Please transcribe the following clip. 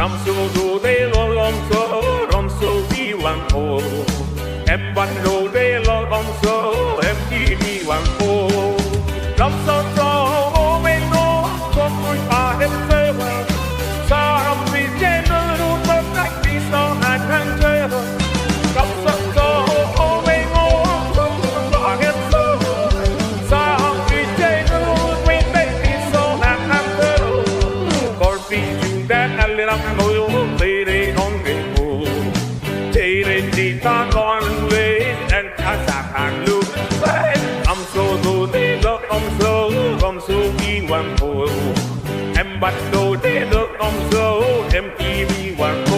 Năm xưa dù thế lom số đi hoàng hồ. Em bắt đầu để lom số em đi hoàng hồ. Lom số cho bên nó có tôi và em chơi mà. Sao không vì thế nữa đâu có cách đi sau hai tháng chơi mà. Lom số cho bên nó có tôi và em chơi mà. Sao không vì thế nữa đâu có cách đi sau hai tháng chơi mà. Karbi chúng ta ăn lên ngồi về đây non về hồ. Thế nên chỉ ta con lên em ta sạc hàng lưu. Âm số dù thế được âm số đi hoàng hồ. Em bắt đầu thế được âm số em đi hoàng hồ.